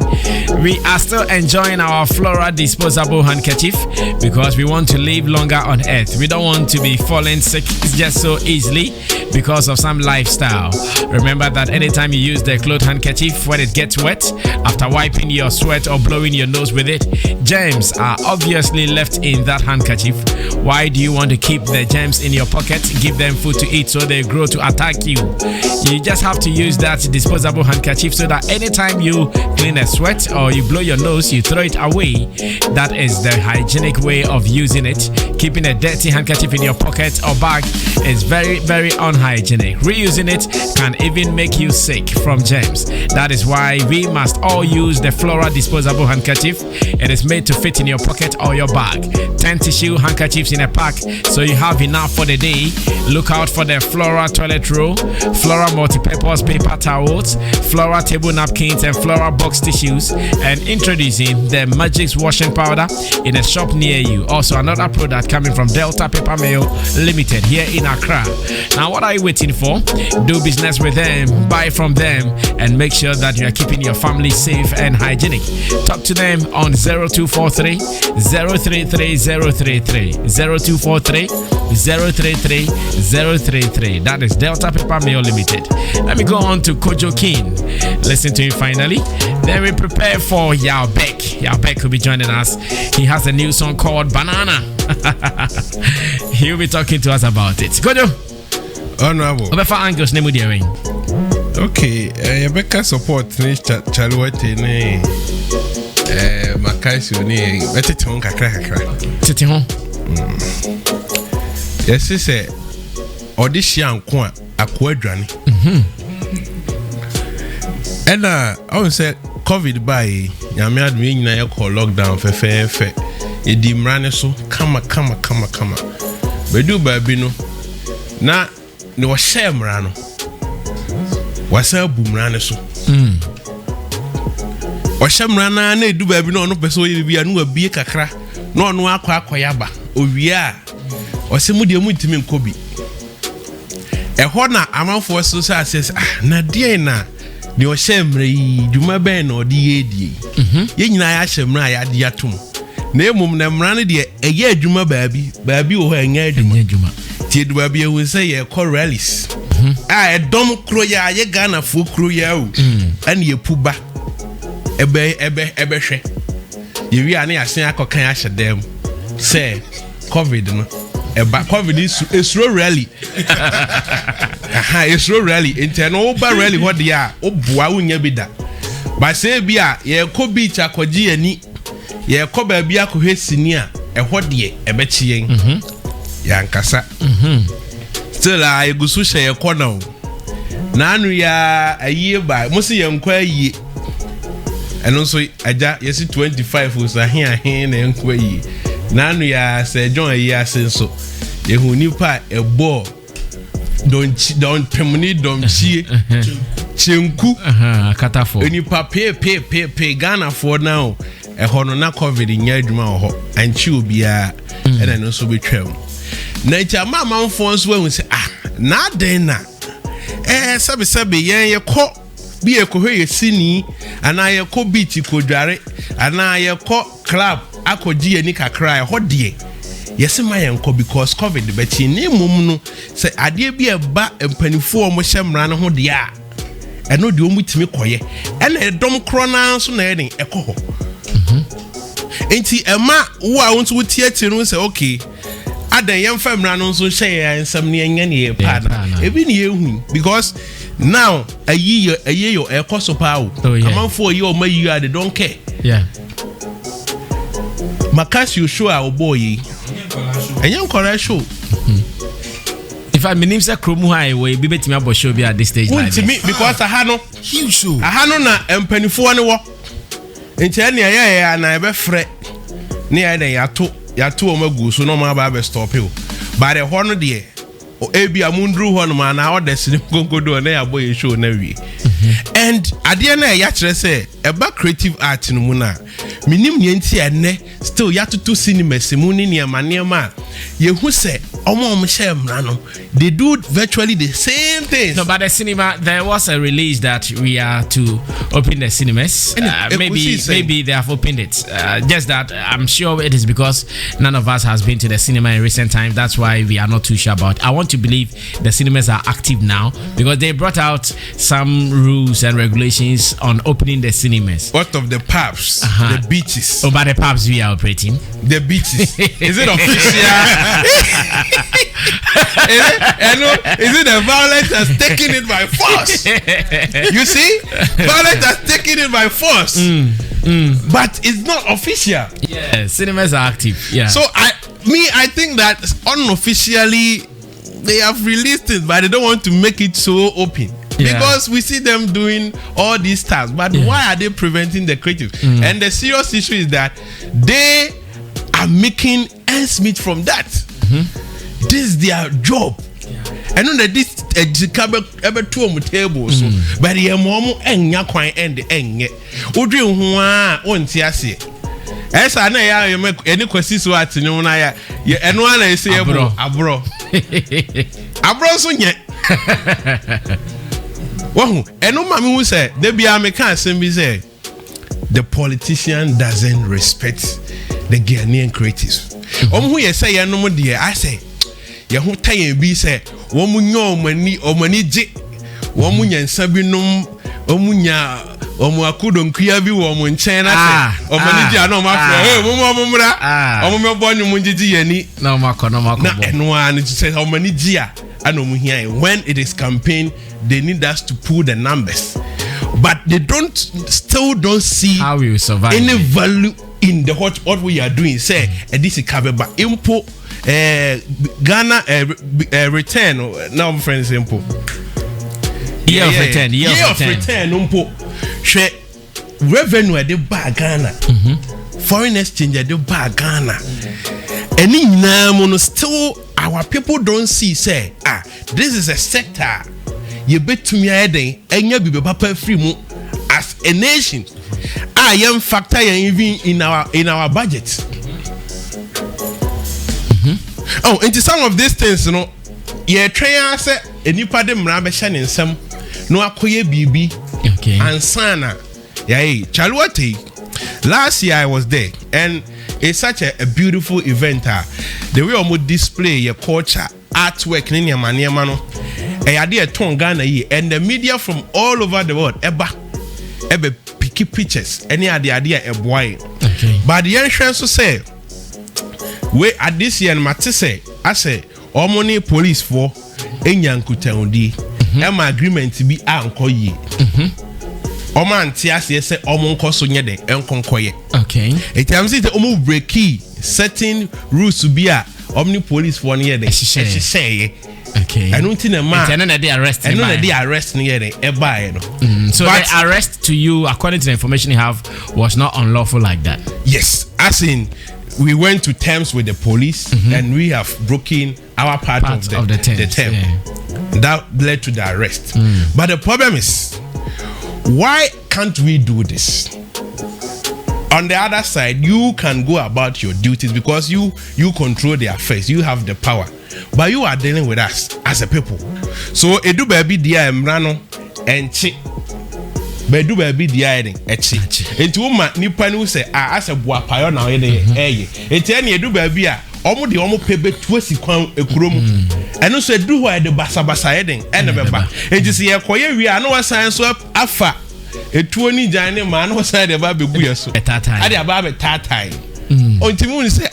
We are still enjoying our Flora disposable handkerchief because we want to live longer on earth. We don't want to be falling sick just so easily because of some lifestyle. Remember that anytime you use the cloth handkerchief when it gets wet, after wiping your sweat or blowing your nose with it, germs are obviously left in that handkerchief. Why do you want to keep the germs in your pocket? Give them food to eat so they grow to attack you. You just have to use that disposable handkerchief so that anytime you clean a sweat or you blow your nose, you throw it away. That is the hygienic way of using it. Keeping a dirty handkerchief in your pocket or bag is very, very unhygienic. Reusing it can even make you sick from germs. That is why we must all use the Flora disposable handkerchief. It is made to fit in your pocket or your bag. 10 tissue handkerchiefs in a pack, so you have enough for the day. Look out for the Flora toilet roll, Flora multi-purpose paper towels, Flora table napkins, and Flora box tissues. And introducing the Magic's washing powder in a shop near you. Also another product coming from Delta Paper Mail Limited here in Accra. Now what are you waiting for? Do business with them, buy from them, and make sure that you are keeping your family safe and hygienic. Talk to them on 0243 033 033 0243 033 033. That is Delta Paper Mail Limited. Let me go on to Kojo King. Listen to him finally. Then we prepare for Yao Beck. Yao Beck will be joining us. He has a new song called Banana. He'll be talking to us about it. Kojo.
Honorable.
Obefa Angels name with you.
Okay, Rebecca support Chalewote ne Maccasio ne betete hon kakra.
Tete hon.
Yes say audition anko akwa adwane. Ena I say COVID by nyame adme nyina ye call lockdown fe edi mrane so kama bedu baabi no na ne wo share mrano wasa bu mrane so wo share mrana na edu baabi no ono peso ye bia no abie kakra no ono akoyaba owia o se mu de mu ntimi nkobi eho na amanfo so say na de na de o share mra yi duma ben na odi yedie ye nyina ya share mra ya de atom na emum na mra ne de eye adwuma baabi wo ho anya adwuma tie du baabi ehu say ye call rallies edom kro ya ye Ghana fo kro ya o ani ye puba ebe hwe ye wi ani asen akokan a hyedem say COVID no eba COVID esuro rally esuro rally interno oba rally ho de a oboa wonya bi da ba say bi a ye ko beach akogi ani ye ko ba bi akohwe sini a eho de ebe chien ya nkasa still I gusu she ye kona na anu ya aye ba mo se ye nkwa aye eno so aja yesi 25 so ahe na nkwa aye na anu ya se John aye asenso ye hu nipa ebo
don't terminate don't chie chenku
Katafo.
any pay Ghana for now a hono na covid nya adwuma ho anchi obia and then also be twem nature mama phones when we say na den na sabe ye ko bi ekohwe ye sini ana ye ko beach ko dware ana ye ko club akoji ani kakra ho de yes ma yenko because covid but ni mum no say ade bi eba empanifo mo hyemra no ho de a eno de omutimi koye ena edom krona so na eden ekoho enti ema wo a wonto tie no say okay adan yemfa mra no so hye ensam ne enya ne pa na ebi ne ehu because now ayi yo ekoso pa o amanfo yi o mayi a they don't care Maccasio show our boy enye nkora show
if I mean say kromu high we be betimi abo show be at this stage like
me because ahano
huge show
ahano na empanifo ne wo enti ne ya na ebe frɛ ne ya den yato o magu so no ma ba be stop you but the hono de o ebi amundru hono ma na odesini konkodo na ya boy show na wi and ade na ya kyerɛ sɛ eba creative art no mu na minim ne enti ene still yatoto cinema simu ni niema yehu sɛ omo hye mra no they do virtually the same things.
No, but the cinema, there was a release that we are to open the cinemas. Maybe they have opened it. Just that I'm sure it is because none of us has been to the cinema in recent times. That's why we are not too sure about it. I want to believe the cinemas are active now because they brought out some rules and regulations on opening the cinemas.
What of the pubs, the beaches?
Oh, but the pubs we are operating.
The beaches. Is it official? Is it the violence that's taking it by force? You see? Violence that's taking it by force. But it's not official.
Yeah, cinemas are active. Yeah.
So I think that unofficially they have released it, but they don't want to make it so open. Yeah. Because we see them doing all these tasks, but why are they preventing the creative? And the serious issue is that they are making ends meet from that. This is their job. I know that this ever two on the table, so but the mom and yakwan and the enye. Udri huwa on tiasi. Esa na ya make any question so at no na ya eno na say abro. Abro so nye. Wahu eno mami hu say dey bia me kan asem bi say the politician doesn't respect the Ghanaian creatives. Hu ye say ye no mo de I say ye ho tayen bi say wo mu nyo omani je wo mu nyansa bi nom omunya omu akudo nkuya bi wo mu nchen na say omani je na o ma fro mo mra o mo bo nyu mu jiji yani
na mako
na eno an say omani je a ana mu hia when it is campaign they need us to pull the numbers but they still don't see
how we will survive
any value in the what we are doing say this is kabeba impo Ghana return now my friend simple
year of return
umpo hwe revenue de ba Ghana foreign exchange de ba Ghana any nyina still our people don't see say this is a sector you betumi ayeden enya bibe papa free mu as a nation yam factor even in our budget. Oh, into some of these things, you know, ye train say enipa de mra be hye nsem no akoye bibi and sana Chalewote. Last year I was there and it's such a beautiful event. The way we display your culture, artwork in your maniama no a ton Ghana and the media from all over the world ebe picky pictures any idea a boy. But the entrance to say we at this year matise I say omoni police for enyankutaundi ema agreement bi anko yi Oma antiase say omo nkoso nye den enkonkoye.
Okay.
It am say the omo breaki certain rules to be a omni police for near den.
Okay.
I don't think a man.
I know that they arrest.
I know that they arrest near den.
So but the arrest to you, according to the information you have, was not unlawful like that.
Yes, as in we went to terms with the police and we have broken our part of the term.
Yeah.
that led to the arrest. But the problem is, why can't we do this? On the other side, you can go about your duties because you control the affairs, you have the power, but you are dealing with us as a people. So edu baby dia emrano enchi bedu baby dia eden echi enti uma nipa ni say as a boa payo na ye de eye enti ene edu baby a omo de omo pebe tuasi kwan ekurom eno so edu ho de basabasa eden ene beba enti se ye koye wi a no wasan so afa etuo ni jan ne ma no wasan de ba begu ye so ade aba be tatai until we say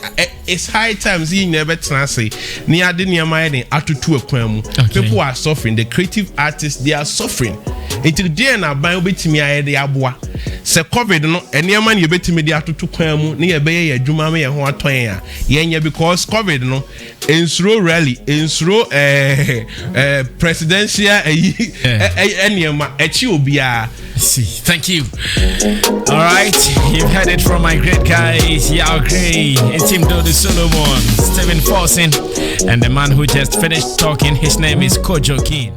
it's high time seeing never say near the near my atutu ekwan. People are suffering, the creative artists they are suffering. Until day na ban obetimi aye de aboa. Se COVID no ene man ye betimi de atutu kwan mu ne ye be ye adwuma me ye ho aton a ye because COVID no ensuro rally ensuro presidential enema echi obia.
See, thank you. All right, you've heard it from my great guys, Yao Gray, Team Dodo Solomon, Stephen Forson, and the man who just finished talking, his name is Kojo King.